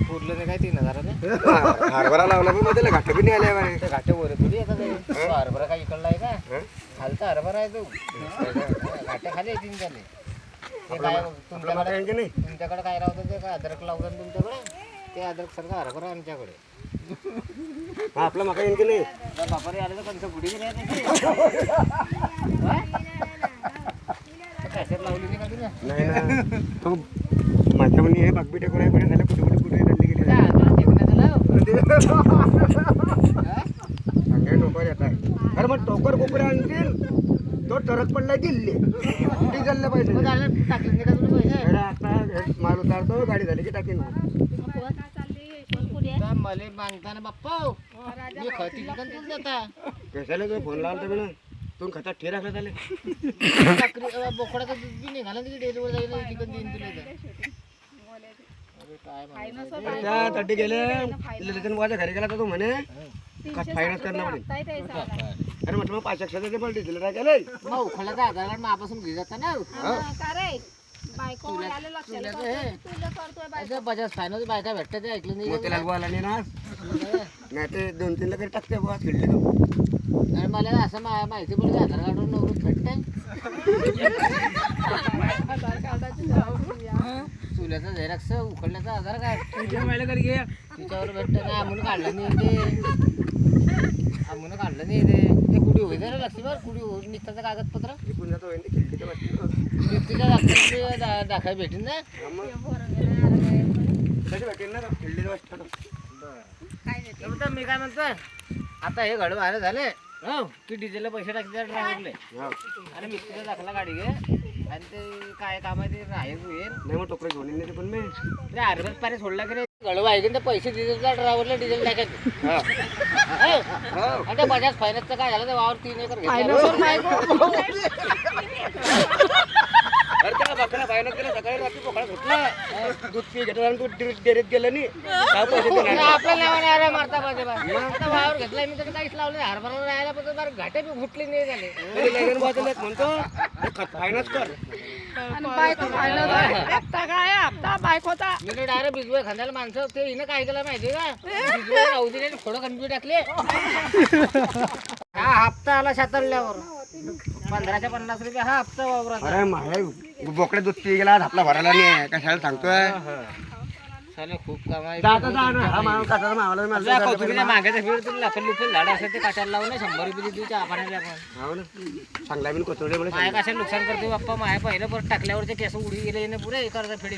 पुरलं नाही काय 3000 हरभरा लावला पण त्याला घाट बी नाही आल्या बारे. ते घाटे वर थोडी येतात हरभरा काय इकडला आहे का खालचा हरभरा आहे तो घाटे खाली येतील त्याले ते काय तुमच्याकडे काय राहतं ते काय अद्रक लावतात तुमच्याकडे ते अद्रक सारखं हरभरा आमच्याकडे आपला मका येईन की नाही बापारे आले तर कंच गुढी नाही कॅसेट लावली नाही का तुला नाही ना तो माझ्या म्हणे हे बागबी टेकून आहे पण झालं कुठे कुठे कुठे रडली गेली सांगाय टोकर येत आहे अरे मग टोकर कोकरे आणतील तो टरक पडलाय दिल्ली कुठे चाललं पाहिजे टाकले नाही का तुला पैसे आता माल उतारतो गाडी झाली की टाकीन मला मागताना बाप्पा मी खती चिकन तूच देता कशाला तो फोन लावला तर तू खतात ठे राखला झाले बोकडाचं दूध बी निघालं की डेअरीवर जाईल चिकन देईन तुला त्या तड्डी गेले ललितन बुवाच्या घरी गेला तर तो म्हणे फायनान्स करणार म्हणे अरे म्हटलं मग 5 लक्षाचं ते पण डिझेल काय केलंय मग उखळाचा आधार मापासून घे जाता ना बजाज फायनान्स बायका भेटतात ते ऐकलं नाही मोतीलाल बुवा आला नाही ना नाही ते 2-3 लाख टाकते बुवा खेळले तो आणि मला असं माहिती पडली आधार कार्डवर नवरून भेटतंय चुल्याचा झेरॉक्स उखळण्याचा आधार कार्ड तिच्यावर भेटतं ना आम्ही काढलं नाही ते आम्ही काढलं नाही ते कुठे होईल ना लक्ष्मीवर कुठे होईल निघताचं कागदपत्र तिच्या दाखवायला भेटेल ना मी काय म्हणतो आता हे घड बाहेर झाले हो की डिझेलला पैसे टाकले ड्रायव्हरले आणि मिस्त्रीचा दाखला गाडी घे आणि ते काय काम आहे ते राहील होईल नाही मग टोकरे घेऊन येईल पण मी ते अर्ध्यात पाणी सोडला की घडू आहे की ते पैसे डिझेलला ड्रायव्हरला डिझेल टाकायचे आणि त्या बजाज फायनान्सचं काय झालं ते वावर 3 एकर घेतला अरे त्याला बकरा फायनान्स केला सकाळी रात्री पोकळा घेतला दूध पी घेतला आणि तू डेअरीत गेला नाही काय पैसे देणार आपल्याला मारता पाहिजे वावर घेतलाय मी तर काहीच लावलं हरभरा राहायला पण बरं घाटे बी फुटले नाही झाले म्हणतो फायनान्स कर बायकोचा मी डायरेक्ट बिजवे खांद्याला माणसं ते हिनं काय केलं माहिती का बिजवे राहू दिले थोडं कमी टाकले हा हप्ता आला शातरल्यावर 1550 रुपये हा हप्ता वावराचा अरे माझ्या बोकडे दूध पी गेला आपला भरायला नाही कशाला सांगतोय चालेल खूप काम आहे मागायचा फिर तुला लफल लुफल झाड असेल ते काट्याला लावून 100 रुपये देऊ आपण चांगला मी कोथोडे माय कशा नुकसान करते बाप्पा माय पहिलं परत टाकल्यावर ते केस उडी गेले पुरे कर्ज फेडी